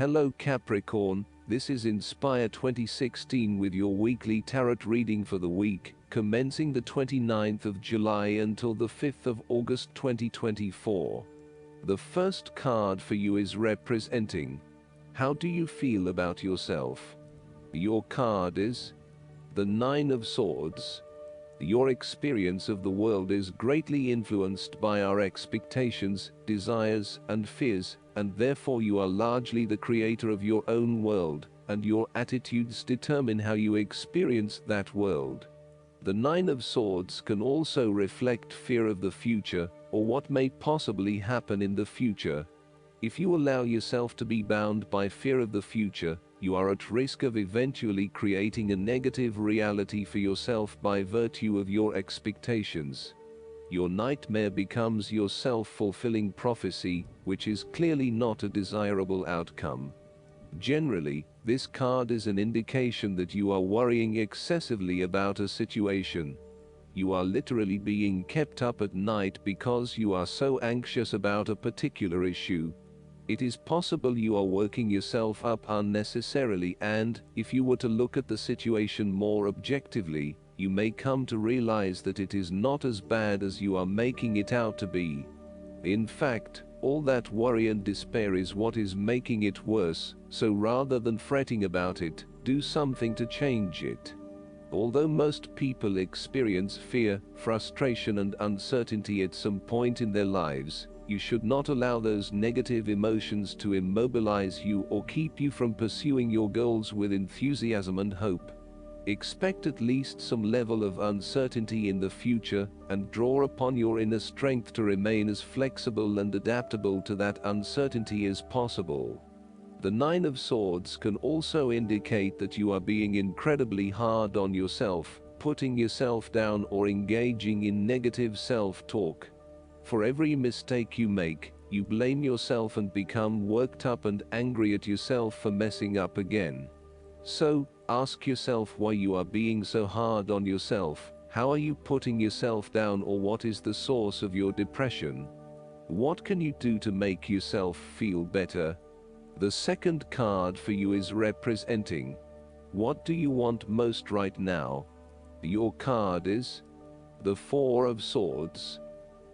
Hello Capricorn, this is Inspire 2016 with your weekly tarot reading for the week, commencing the 29th of July until the 5th of August 2024. The first card for you is representing. How do you feel about yourself? Your card is the Nine of Swords. Your experience of the world is greatly influenced by our expectations, desires, and fears, and therefore you are largely the creator of your own world, and your attitudes determine how you experience that world. The Nine of Swords can also reflect fear of the future, or what may possibly happen in the future. If you allow yourself to be bound by fear of the future, you are at risk of eventually creating a negative reality for yourself by virtue of your expectations. Your nightmare becomes your self-fulfilling prophecy, which is clearly not a desirable outcome. Generally, this card is an indication that you are worrying excessively about a situation. You are literally being kept up at night because you are so anxious about a particular issue. It is possible you are working yourself up unnecessarily, and, if you were to look at the situation more objectively, you may come to realize that it is not as bad as you are making it out to be. In fact, all that worry and despair is what is making it worse, so rather than fretting about it, do something to change it. Although most people experience fear, frustration, and uncertainty at some point in their lives, you should not allow those negative emotions to immobilize you or keep you from pursuing your goals with enthusiasm and hope. Expect at least some level of uncertainty in the future, and draw upon your inner strength to remain as flexible and adaptable to that uncertainty as possible. The Nine of Swords can also indicate that you are being incredibly hard on yourself, putting yourself down or engaging in negative self-talk. For every mistake you make, you blame yourself and become worked up and angry at yourself for messing up again. So, ask yourself why you are being so hard on yourself. How are you putting yourself down, or what is the source of your depression? What can you do to make yourself feel better? The second card for you is representing. What do you want most right now? Your card is the Four of Swords.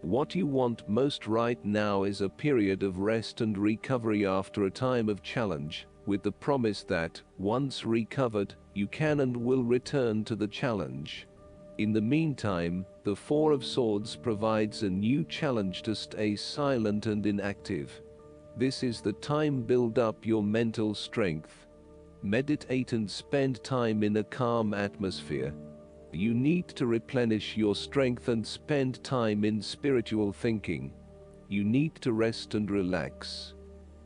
What you want most right now is a period of rest and recovery after a time of challenge, with the promise that, once recovered, you can and will return to the challenge. In the meantime, the Four of Swords provides a new challenge to stay silent and inactive. This is the time to build up your mental strength. Meditate and spend time in a calm atmosphere. You need to replenish your strength and spend time in spiritual thinking. You need to rest and relax.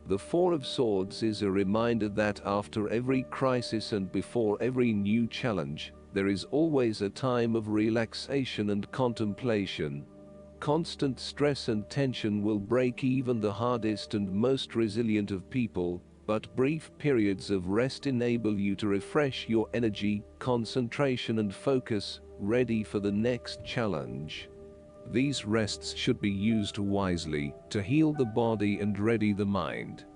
The Four of Swords is a reminder that after every crisis and before every new challenge, there is always a time of relaxation and contemplation. Constant stress and tension will break even the hardest and most resilient of people, but brief periods of rest enable you to refresh your energy, concentration, and focus, ready for the next challenge. These rests should be used wisely, to heal the body and ready the mind.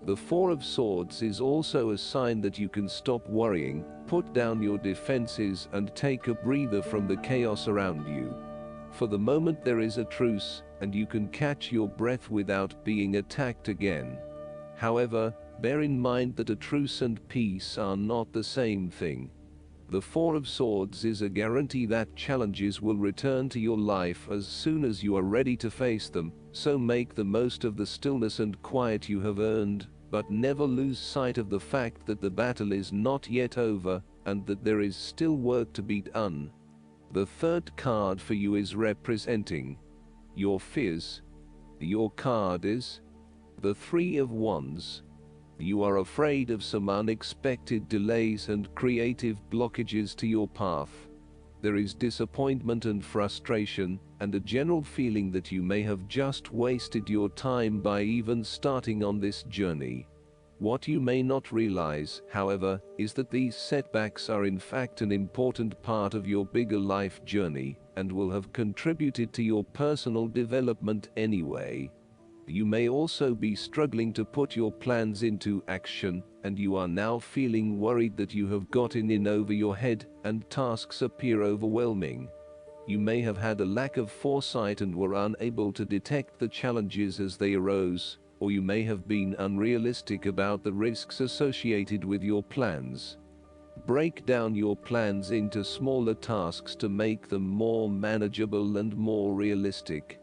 The Four of Swords is also a sign that you can stop worrying, put down your defenses, and take a breather from the chaos around you. For the moment there is a truce, and you can catch your breath without being attacked again. However, bear in mind that a truce and peace are not the same thing. The Four of Swords is a guarantee that challenges will return to your life as soon as you are ready to face them, so make the most of the stillness and quiet you have earned, but never lose sight of the fact that the battle is not yet over, and that there is still work to be done. The third card for you is representing your fears. Your card is the Three of Wands. You are afraid of some unexpected delays and creative blockages to your path. There is disappointment and frustration, and a general feeling that you may have just wasted your time by even starting on this journey. What you may not realize, however, is that these setbacks are in fact an important part of your bigger life journey, and will have contributed to your personal development anyway. You may also be struggling to put your plans into action, and you are now feeling worried that you have gotten in over your head and tasks appear overwhelming. You may have had a lack of foresight and were unable to detect the challenges as they arose, or you may have been unrealistic about the risks associated with your plans. Break down your plans into smaller tasks to make them more manageable and more realistic.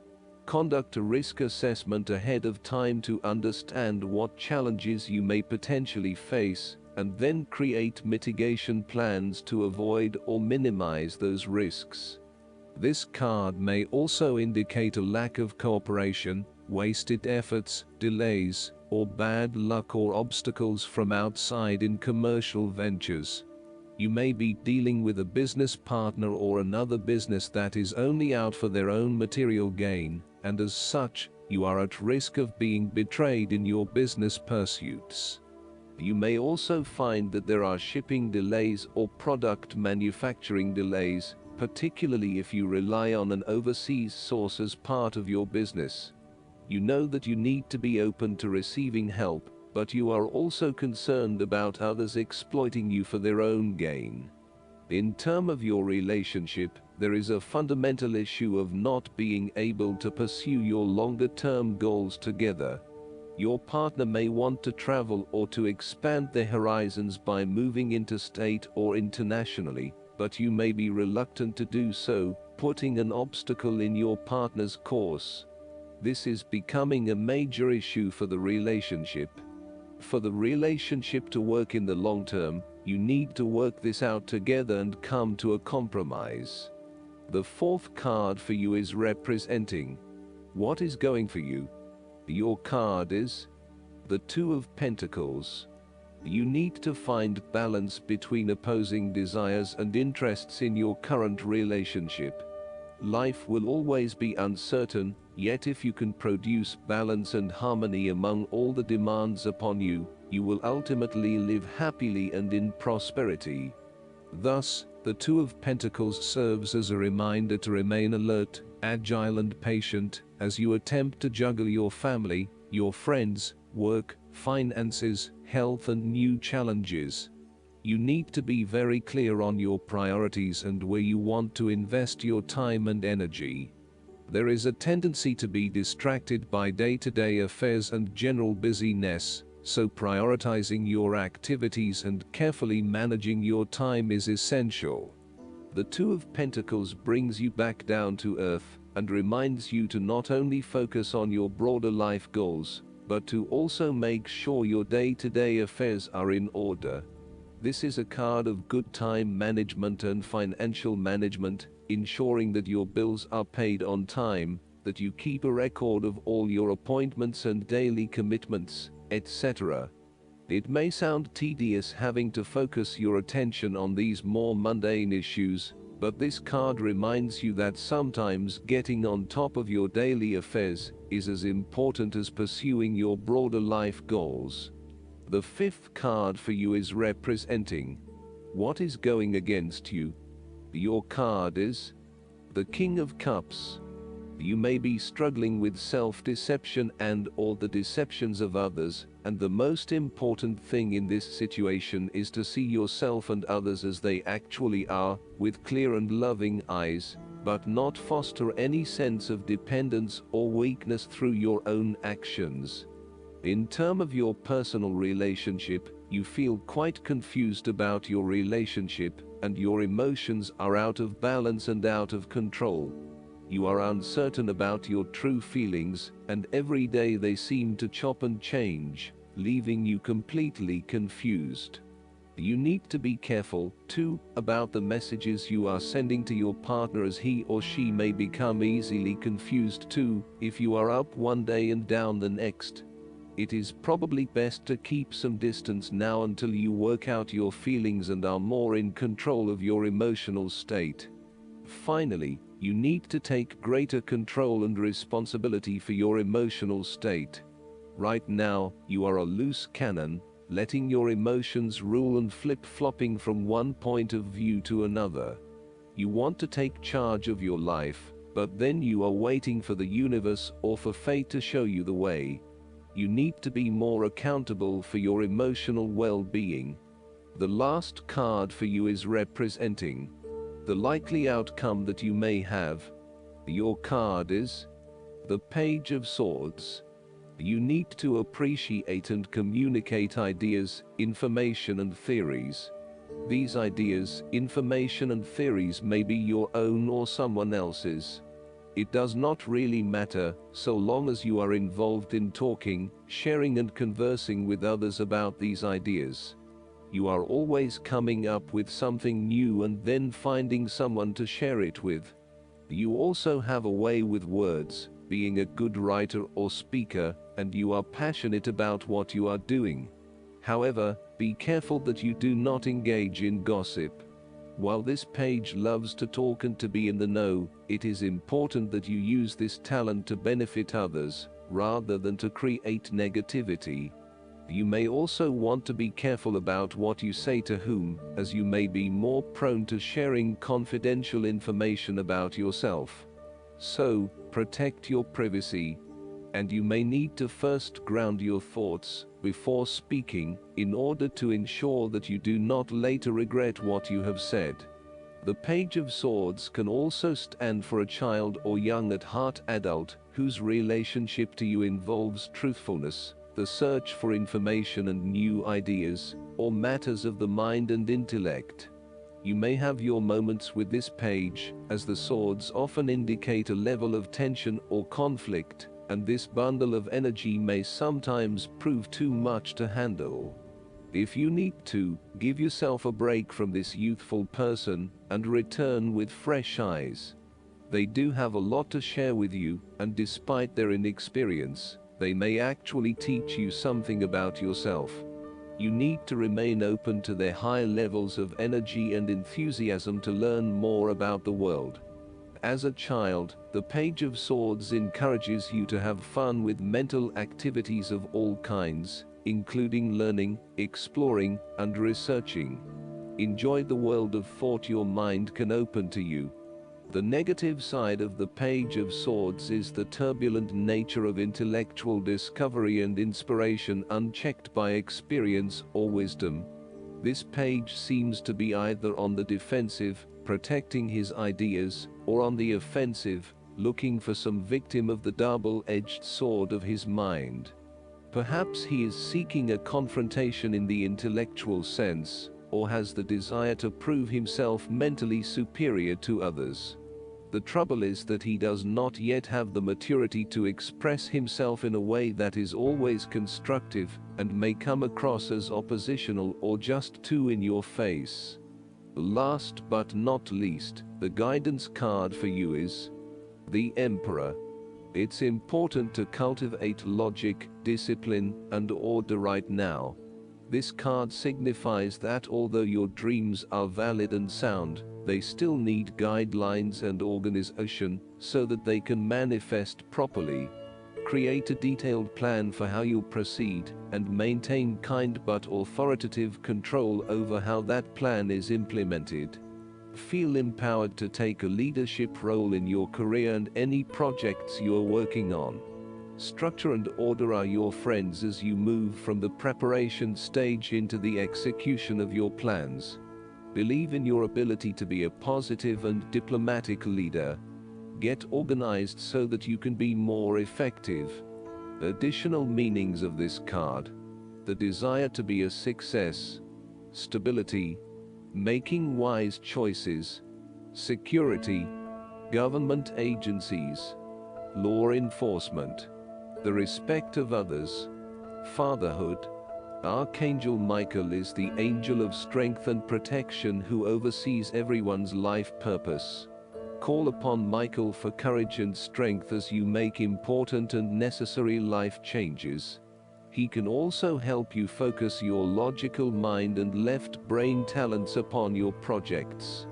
Conduct a risk assessment ahead of time to understand what challenges you may potentially face, and then create mitigation plans to avoid or minimize those risks. This card may also indicate a lack of cooperation, wasted efforts, delays, or bad luck or obstacles from outside in commercial ventures. You may be dealing with a business partner or another business that is only out for their own material gain, and as such, you are at risk of being betrayed in your business pursuits. You may also find that there are shipping delays or product manufacturing delays, particularly if you rely on an overseas source as part of your business. You know that you need to be open to receiving help, but you are also concerned about others exploiting you for their own gain. In terms of your relationship, there is a fundamental issue of not being able to pursue your longer-term goals together. Your partner may want to travel or to expand their horizons by moving interstate or internationally, but you may be reluctant to do so, putting an obstacle in your partner's course. This is becoming a major issue for the relationship. For the relationship to work in the long term, you need to work this out together and come to a compromise. The fourth card for you is representing what is going for you. Your card is the Two of Pentacles. You need to find balance between opposing desires and interests in your current relationship. Life will always be uncertain, yet if you can produce balance and harmony among all the demands upon you, you will ultimately live happily and in prosperity. Thus, the Two of Pentacles serves as a reminder to remain alert, agile and patient as you attempt to juggle your family, your friends, work, finances, health and new challenges. You need to be very clear on your priorities and where you want to invest your time and energy. There is a tendency to be distracted by day-to-day affairs and general busyness, so prioritizing your activities and carefully managing your time is essential. The Two of Pentacles brings you back down to earth and reminds you to not only focus on your broader life goals, but to also make sure your day-to-day affairs are in order. This is a card of good time management and financial management, ensuring that your bills are paid on time, that you keep a record of all your appointments and daily commitments, etc. It may sound tedious having to focus your attention on these more mundane issues, but this card reminds you that sometimes getting on top of your daily affairs is as important as pursuing your broader life goals. The fifth card for you is representing what is going against you. Your card is the King of Cups. You may be struggling with self-deception and/or the deceptions of others, and the most important thing in this situation is to see yourself and others as they actually are, with clear and loving eyes, but not foster any sense of dependence or weakness through your own actions. In terms of your personal relationship, you feel quite confused about your relationship, and your emotions are out of balance and out of control. You are uncertain about your true feelings, and every day they seem to chop and change, leaving you completely confused. You need to be careful, too, about the messages you are sending to your partner, as he or she may become easily confused too, if you are up one day and down the next. It is probably best to keep some distance now until you work out your feelings and are more in control of your emotional state. Finally, you need to take greater control and responsibility for your emotional state. Right now, you are a loose cannon, letting your emotions rule and flip-flopping from one point of view to another. You want to take charge of your life, But then you are waiting for the universe or for fate to show you the way. You need to be more accountable for your emotional well-being. The last card for you is representing the likely outcome that you may have. Your card is the Page of Swords. You need to appreciate and communicate ideas, information and theories. These ideas, information and theories may be your own or someone else's. It does not really matter, so long as you are involved in talking, sharing and conversing with others about these ideas. You are always coming up with something new and then finding someone to share it with. You also have a way with words, being a good writer or speaker, and you are passionate about what you are doing. However, be careful that you do not engage in gossip. While this page loves to talk and to be in the know, it is important that you use this talent to benefit others, rather than to create negativity. You may also want to be careful about what you say to whom, as you may be more prone to sharing confidential information about yourself. So, protect your privacy. And you may need to first ground your thoughts before speaking, in order to ensure that you do not later regret what you have said. The Page of Swords can also stand for a child or young at heart adult, whose relationship to you involves truthfulness, the search for information and new ideas, or matters of the mind and intellect. You may have your moments with this page, as the swords often indicate a level of tension or conflict, and this bundle of energy may sometimes prove too much to handle. If you need to, give yourself a break from this youthful person, and return with fresh eyes. They do have a lot to share with you, and despite their inexperience, they may actually teach you something about yourself. You need to remain open to their high levels of energy and enthusiasm to learn more about the world. As a child, the Page of Swords encourages you to have fun with mental activities of all kinds, including learning, exploring, and researching. Enjoy the world of thought your mind can open to you. The negative side of the Page of Swords is the turbulent nature of intellectual discovery and inspiration unchecked by experience or wisdom. This page seems to be either on the defensive, protecting his ideas, or on the offensive, looking for some victim of the double-edged sword of his mind. Perhaps he is seeking a confrontation in the intellectual sense, or has the desire to prove himself mentally superior to others. The trouble is that he does not yet have the maturity to express himself in a way that is always constructive, and may come across as oppositional or just too in your face. Last but not least, the guidance card for you is the Emperor. It's important to cultivate logic, discipline, and order right now. This card signifies that although your dreams are valid and sound, they still need guidelines and organization so that they can manifest properly. Create a detailed plan for how you'll proceed, and maintain kind but authoritative control over how that plan is implemented. Feel empowered to take a leadership role in your career and any projects you are working on. Structure and order are your friends as you move from the preparation stage into the execution of your plans. Believe in your ability to be a positive and diplomatic leader. Get organized so that you can be more effective. Additional meanings of this card: the desire to be a success, stability, making wise choices, security, government agencies, law enforcement, the respect of others, fatherhood. Archangel Michael is the angel of strength and protection who oversees everyone's life purpose. Call upon Michael for courage and strength as you make important and necessary life changes. He can also help you focus your logical mind and left brain talents upon your projects.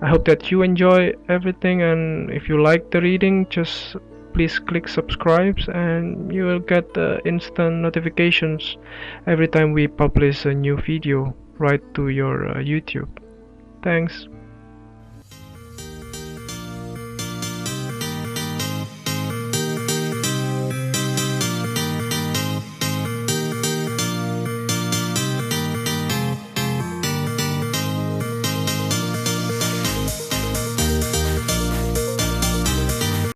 I hope that you enjoy everything, and if you like the reading, just please click subscribe and you will get instant notifications every time we publish a new video right to your YouTube. Thanks.